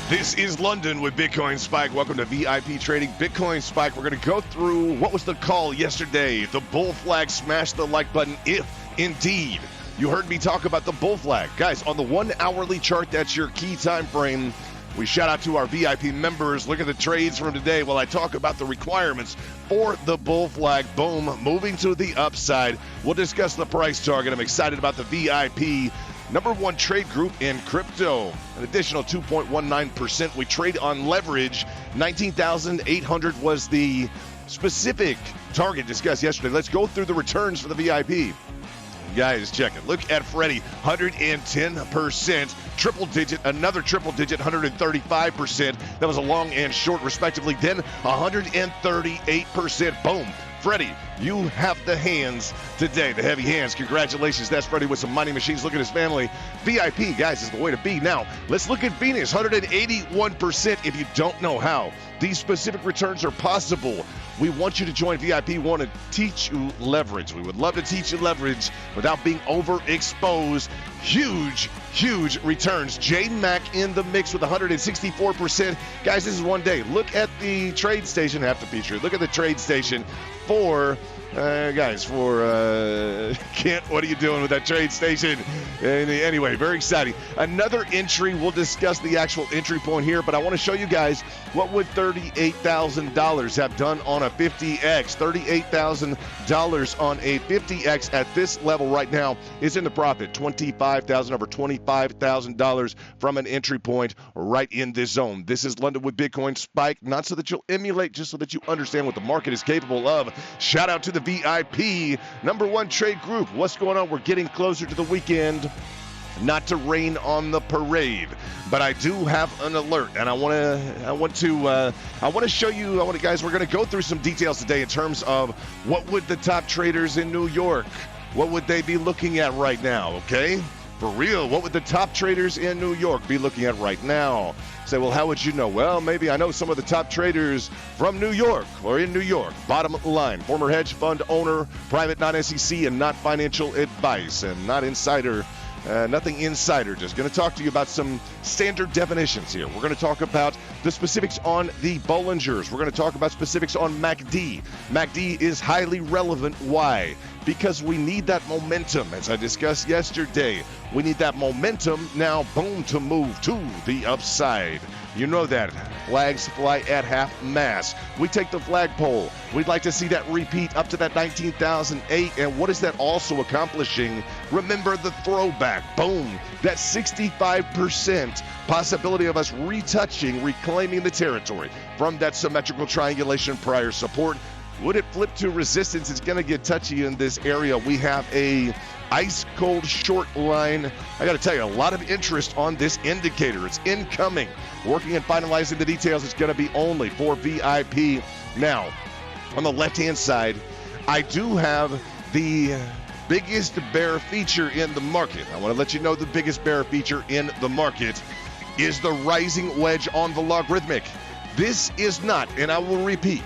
This is London with Bitcoin Spike. Welcome to VIP Trading Bitcoin Spike. We're going to go through what was the call yesterday. The bull flag. Smash the like button if indeed you heard me talk about the bull flag. Guys, on the 1 hourly chart, that's your key time frame. We shout out to our VIP members. Look at the trades from today while I talk about the requirements for the bull flag. Boom, moving to the upside. We'll discuss the price target. I'm excited about the VIP #1 trade group in crypto. An additional 2.19%. We trade on leverage. 19,800 was the specific target discussed yesterday. Let's go through the returns for the VIP. Guys, check it. Look at Freddie, 110%, triple digit, another triple digit, 135%. That was a long and short, respectively. Then 138%. Boom. Freddie, you have the hands today, the heavy hands. Congratulations. That's Freddie with some mining machines. Look at his family. VIP, guys, is the way to be. Now, let's look at Venus, 181%. If you don't know how these specific returns are possible, we want you to join VIP. We want to teach you leverage. We would love to teach you leverage without being overexposed. Huge, huge returns. Jane Mack in the mix with 164%. Guys, this is one day. Look at the trade station. Have to feature it. Look at the trade station for Kent, what are you doing with that trade station? Anyway, very exciting. Another entry, we'll discuss the actual entry point here, but I want to show you guys what would $38,000 have done on a 50X. $38,000 on a 50X at this level right now is in the profit. $25,000, over $25,000 from an entry point right in this zone. This is London with Bitcoin Spike, not so that you'll emulate, just so that you understand what the market is capable of. Shout out to the VIP #1 trade group. What's going on? We're getting closer to the weekend. Not to rain on the parade, but I do have an alert, and I want to show you. Guys, we're going to go through some details today in terms of what would the top traders in New York, what would they be looking at right now? Okay, for real, what would the top traders in New York be looking at right now? Say, well, how would you know? Well, maybe I know some of the top traders from New York or in New York. Bottom line, former hedge fund owner, private, non-SEC, and not financial advice, and not insider. Nothing insider. Just going to talk to you about some standard definitions here. We're going to talk about the specifics on the Bollingers. We're going to talk about specifics on MACD. MACD is highly relevant. Why? Because we need that momentum, as I discussed yesterday. We need that momentum now, boom, to move to the upside. You know that. Flags fly at half mast. We take the flagpole. We'd like to see that repeat up to that 19,008. And what is that also accomplishing? Remember the throwback. Boom. That 65% possibility of us retouching, reclaiming the territory from that symmetrical triangulation prior support. Would it flip to resistance? It's going to get touchy in this area. We have a ice cold short line. I got to tell you, a lot of interest on this indicator. It's incoming. Working and finalizing the details. It's going to be only for VIP. Now, on the left-hand side, I do have the biggest bear feature in the market. I want to let you know the biggest bear feature in the market is the rising wedge on the logarithmic. This is not, and I will repeat,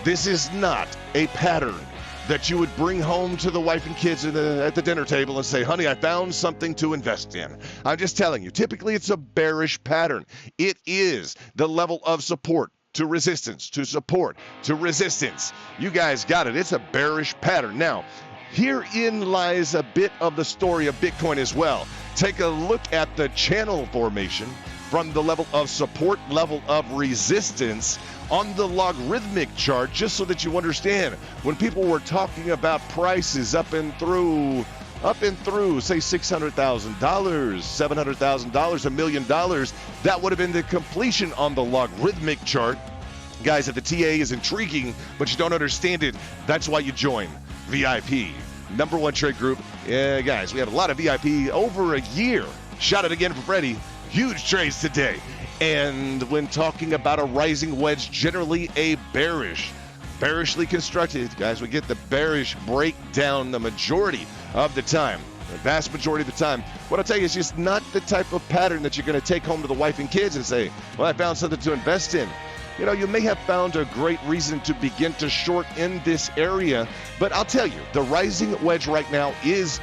this is not a pattern that you would bring home to the wife and kids at the dinner table and say, honey, I found something to invest in. I'm just telling you, typically it's a bearish pattern. It is the level of support to resistance, to support, to resistance. You guys got it. It's a bearish pattern. Now, herein lies a bit of the story of Bitcoin as well. Take a look at the channel formation from the level of support, level of resistance on the logarithmic chart, just so that you understand. When people were talking about prices up and through, say $600,000, $700,000, $1 million, that would have been the completion on the logarithmic chart. Guys, if the TA is intriguing, but you don't understand it, that's why you join VIP. #1 trade group. Yeah, guys, we have a lot of VIP over a year. Shout out again for Freddie. Huge trades today. And when talking about a rising wedge, generally a bearishly constructed, guys, we get the bearish breakdown the majority of the time, the vast majority of the time. What I'll tell you is just not the type of pattern that you're going to take home to the wife and kids and say, well, I found something to invest in. You know, you may have found a great reason to begin to short in this area, but I'll tell you, the rising wedge right now is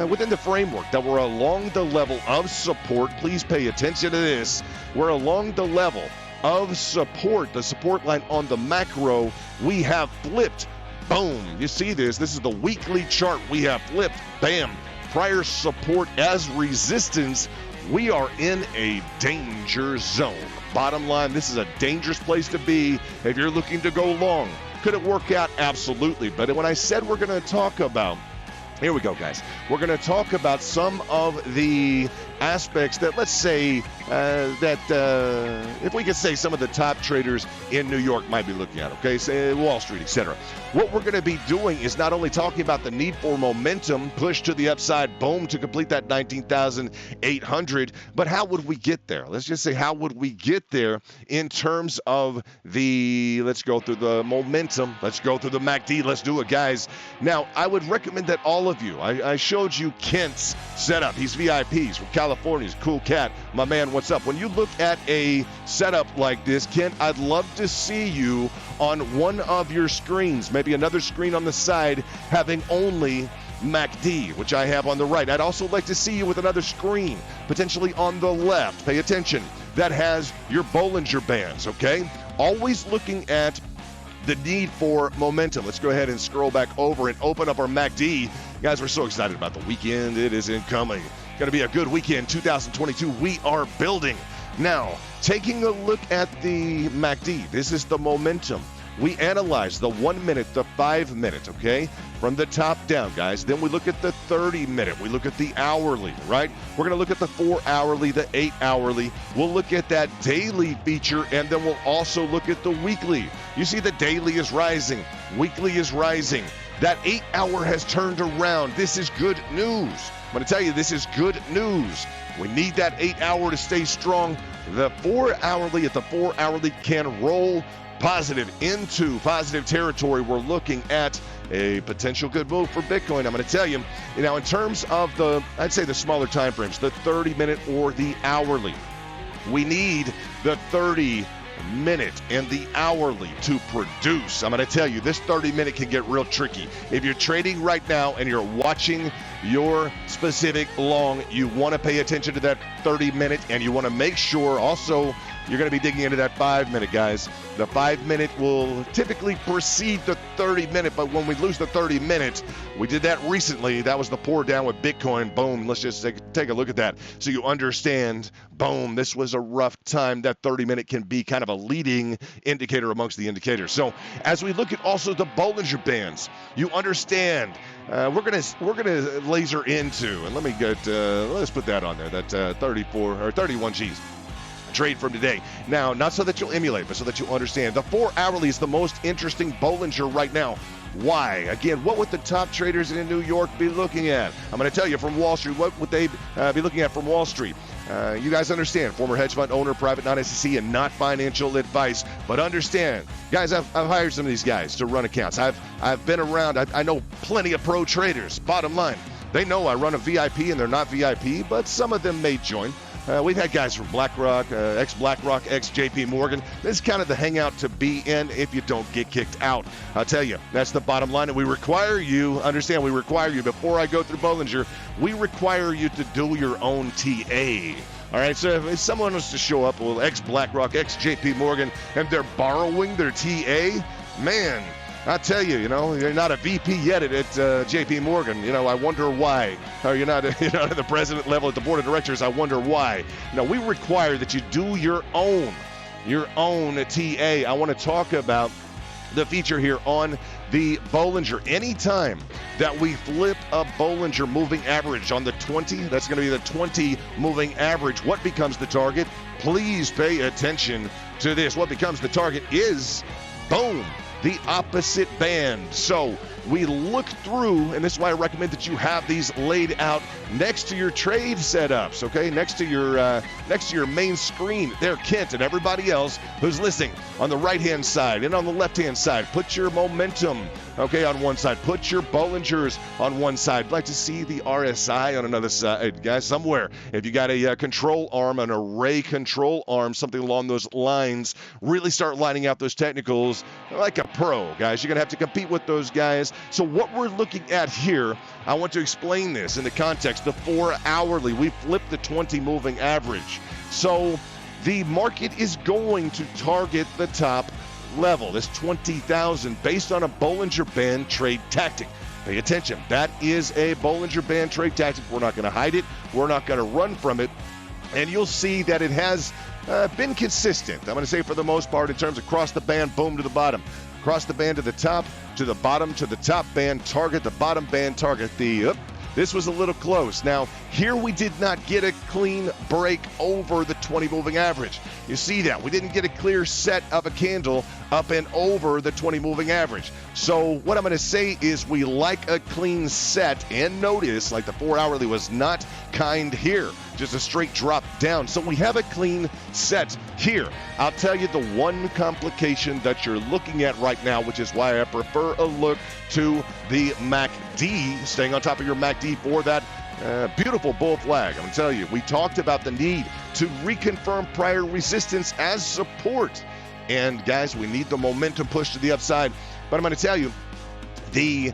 within the framework that we're along the level of support. Please pay attention to this. We're along the level of support, the support line on the macro. We have flipped. Boom. You see this. This is the weekly chart. We have flipped. Bam. Prior support as resistance. We are in a danger zone. Bottom line, this is a dangerous place to be if you're looking to go long. Could it work out? Absolutely. But when I said we're going to talk about, here we go, guys. We're going to talk about some of the aspects that, let's say, if we could say some of the top traders in New York might be looking at, okay, say Wall Street, etc. What we're going to be doing is not only talking about the need for momentum, push to the upside, boom, to complete that 19,800, but how would we get there? Let's just say, how would we get there in terms of the, let's go through the momentum, let's go through the MACD, let's do it, guys. Now, I would recommend that all of you, I showed you Kent's setup. He's VIP, he's from California, he's a cool cat. My man, what's up? When you look at a setup like this, Kent, I'd love to see you on one of your screens, maybe another screen on the side, having only MACD, which I have on the right. I'd also like to see you with another screen, potentially on the left, pay attention, that has your Bollinger Bands, okay? Always looking at the need for momentum. Let's go ahead and scroll back over and open up our MACD. Guys, we're so excited about the weekend. It is incoming. Going to be a good weekend, 2022. We are building. Now, taking a look at the MACD, this is the momentum. We analyze the 1 minute, the 5 minute, okay, from the top down, guys. Then we look at the 30 minute. We look at the hourly, right? We're going to look at the 4 hourly, the 8 hourly. We'll look at that daily feature, and then we'll also look at the weekly. You see the daily is rising, weekly is rising. That 8 hour has turned around. This is good news. I'm going to tell you, this is good news. We need that 8 hour to stay strong. The 4 hourly, at the 4 hourly can roll positive into positive territory. We're looking at a potential good move for Bitcoin. I'm going to tell you, in terms of the, I'd say the smaller time frames, the 30 minute or the hourly, we need the 30 minute and the hourly to produce. I'm going to tell you, this 30 minute can get real tricky. If you're trading right now and you're watching your specific long, you want to pay attention to that 30 minute, and you want to make sure also you're going to be digging into that 5 minute, guys. The 5 minute will typically precede the 30 minute, but when we lose the 30 minutes, we did that recently. That was the pour down with Bitcoin. Boom. Let's just take a look at that so you understand. Boom. This was a rough time. That 30 minute can be kind of a leading indicator amongst the indicators. So as we look at also the Bollinger Bands, you understand. We're gonna laser into, and let me get let's put that on there. That 34 or 31 G's. Trade from today. Now, not so that you'll emulate, but so that you understand. The 4 hourly is the most interesting Bollinger right now. Why? Again, what would the top traders in New York be looking at? I'm going to tell you from Wall Street. What would they be looking at from Wall Street? You guys understand, former hedge fund owner, private, non-SEC, and not financial advice. But understand, guys, I've hired some of these guys to run accounts. I've been around. I know plenty of pro traders. Bottom line, they know I run a VIP and they're not VIP, but some of them may join. We've had guys from BlackRock, ex-BlackRock, ex-JP Morgan. This is kind of the hangout to be in if you don't get kicked out. I'll tell you, that's the bottom line. And we require you, understand, we require you, before I go through Bollinger, we require you to do your own TA. All right, so if someone wants to show up, well, ex-BlackRock, ex-JP Morgan, and they're borrowing their TA, man, I tell you, you're not a VP yet at JP Morgan. I wonder why. Or you're not at the president level at the board of directors. I wonder why. We require that you do your own TA. I want to talk about the feature here on the Bollinger. Anytime that we flip a Bollinger moving average on the 20, that's going to be the 20 moving average. What becomes the target? Please pay attention to this. What becomes the target is, boom, the opposite band. So we look through, and this is why I recommend that you have these laid out next to your trade setups, okay? Next to your main screen there, Kent, and everybody else who's listening on the right-hand side and on the left-hand side. Put your momentum, okay, on one side. Put your Bollingers on one side. I'd like to see the RSI on another side, guys, somewhere. If you got a control arm, an array control arm, something along those lines, really start lining out those technicals like a pro, guys. You're going to have to compete with those guys. guys. So what we're looking at here, I want to explain this in the context. The 4-hourly, we flipped the 20 moving average. So the market is going to target the top level, this 20,000, based on a Bollinger Band trade tactic. Pay attention. That is a Bollinger Band trade tactic. We're not going to hide it. We're not going to run from it. And you'll see that it has been consistent. I'm going to say for the most part in terms of cross the band, boom to the bottom. Cross the band to the top, to the bottom, to the top band, target the bottom band, target the this was a little close. Now, here we did not get a clean break over the 20 moving average. You see that? We didn't get a clear set of a candle up and over the 20 moving average. So what I'm going to say is we like a clean set, and notice like the 4-hourly was not kind here. Just a straight drop down. So we have a clean set here. I'll tell you the one complication that you're looking at right now, which is why I prefer a look to the MACD, staying on top of your MACD for that beautiful bull flag. I'm going to tell you, we talked about the need to reconfirm prior resistance as support. And guys, we need the momentum push to the upside. But I'm going to tell you, the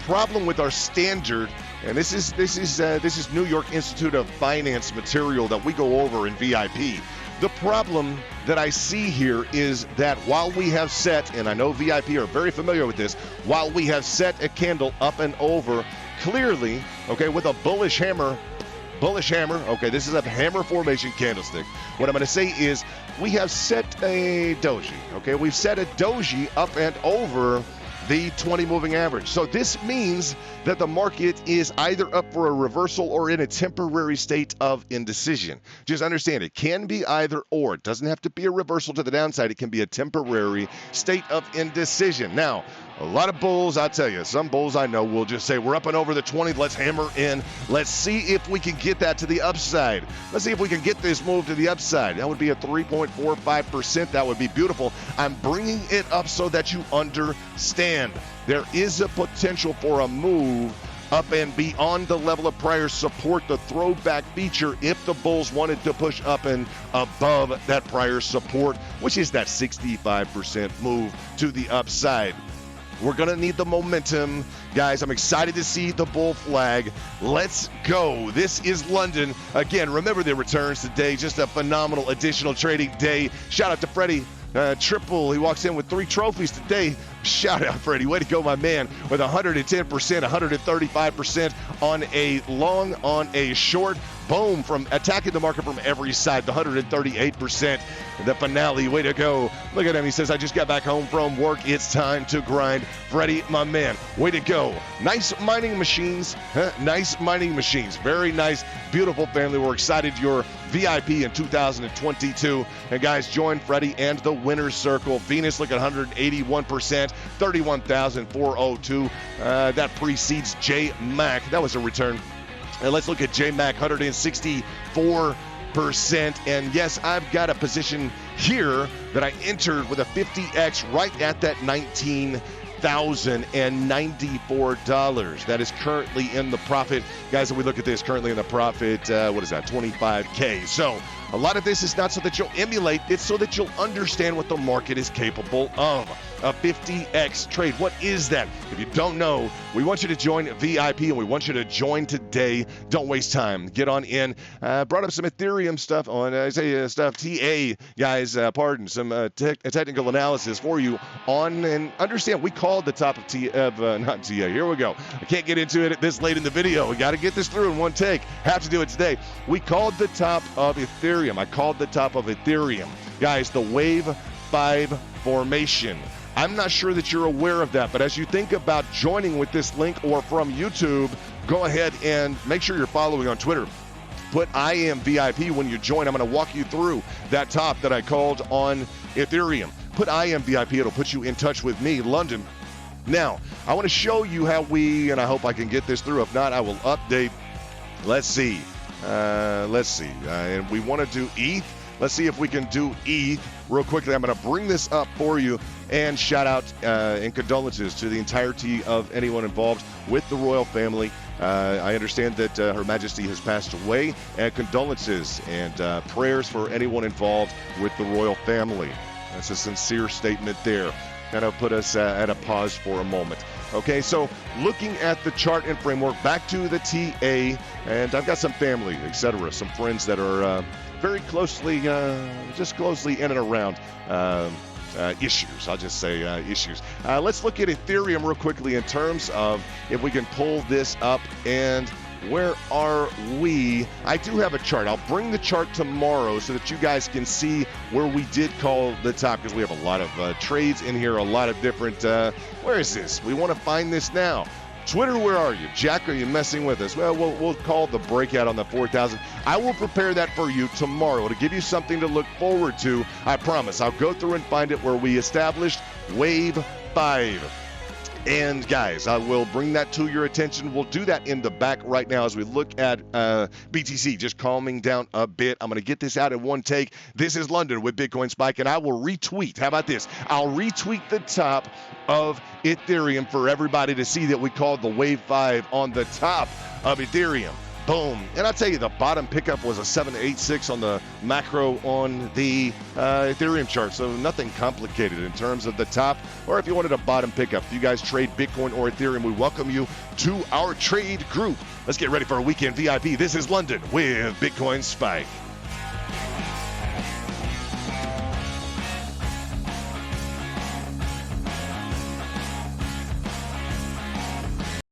problem with our standard, and this is New York Institute of Finance material that we go over in VIP. The problem that I see here is that while we have set, and I know VIP are very familiar with this, while we have set a candle up and over clearly, okay, with a bullish hammer, okay, this is a hammer formation candlestick. What I'm going to say is we have set a Doge, okay, we've set a Doge up and over the 20 moving average. So this means that the market is either up for a reversal or in a temporary state of indecision. Just understand, it can be either or. It doesn't have to be a reversal to the downside. It can be a temporary state of indecision. Now, a lot of bulls, I tell you, some bulls I know will just say, we're up and over the 20, let's hammer in. Let's see if we can get that to the upside. Let's see if we can get this move to the upside. That would be a 3.45%. That would be beautiful. I'm bringing it up so that you understand. There is a potential for a move up and beyond the level of prior support, the throwback feature, if the bulls wanted to push up and above that prior support, which is that 65% move to the upside. We're going to need the momentum. Guys, I'm excited to see the bull flag. Let's go. This is London. Again, remember the returns today. Just a phenomenal additional trading day. Shout out to Freddie. Triple, he walks in with 3 trophies today. Shout out, Freddie. Way to go, my man, with 110%, 135% on a long, on a short. Boom, from attacking the market from every side, the 138%. The finale, way to go. Look at him. He says, I just got back home from work. It's time to grind. Freddie, my man, way to go. Nice mining machines. Nice mining machines. Very nice, beautiful family. We're excited you're VIP in 2022. And guys, join Freddie and the winner's circle. Venus looking 181%, 31,402. That precedes J Mac. That was a return. And let's look at J-Mac, 164%. And yes, I've got a position here that I entered with a 50X right at that $19,094. That is currently in the profit. Guys, if we look at this, currently in the profit, what is that, 25K. So a lot of this is not so that you'll emulate, it's so that you'll understand what the market is capable of. A 50X trade. What is that? If you don't know, we want you to join VIP, and we want you to join today. Don't waste time. Get on in. Brought up some Ethereum stuff on, TA, guys, pardon, some technical analysis for you on, and understand, we called the top of not TA. Here we go. I can't get into it this late in the video. We got to get this through in one take. Have to do it today. We called the top of Ethereum. I called the top of Ethereum. Guys, the Wave 5 formation. I'm not sure that you're aware of that, but as you think about joining with this link or from YouTube, go ahead and make sure you're following on Twitter. Put I am VIP when you join. I'm going to walk you through that top that I called on Ethereum. Put I am VIP. It'll put you in touch with me, London. Now, I want to show you how and I hope I can get this through. If not, I will update. Let's see. And we want to do ETH. Let's see if we can do ETH real quickly. I'm going to bring this up for you, and shout out and condolences to the entirety of anyone involved with the royal family. I understand that Her Majesty has passed away, and condolences and prayers for anyone involved with the royal family. That's a sincere statement there. Kind of put us at a pause for a moment. Okay, so looking at the chart and framework, back to the TA, and I've got some family, etc., some friends that are very closely, just closely in and around issues. I'll just say issues. Let's look at Ethereum real quickly in terms of if we can pull this up, and where are we? I do have a chart. I'll bring the chart tomorrow so that you guys can see where we did call the top, because we have a lot of trades in here, a lot of different, where is this? We want to find this now. Twitter, where are you? Jack, are you messing with us? Well, we'll call the breakout on the 4,000. I will prepare that for you tomorrow to give you something to look forward to. I promise. I'll go through and find it where we established Wave 5. And guys, I will bring that to your attention. We'll do that in the back right now as we look at BTC just calming down a bit. I'm going to get this out in one take. This is London with Bitcoin Spike, and I will retweet. How about this? I'll retweet the top of Ethereum for everybody to see that we called the Wave 5 on the top of Ethereum. Boom. And I'll tell you, the bottom pickup was a 786 on the macro on the Ethereum chart. So nothing complicated in terms of the top, or if you wanted a bottom pickup. If you guys trade Bitcoin or Ethereum, we welcome you to our trade group. Let's get ready for a weekend VIP. This is London with Bitcoin Spike.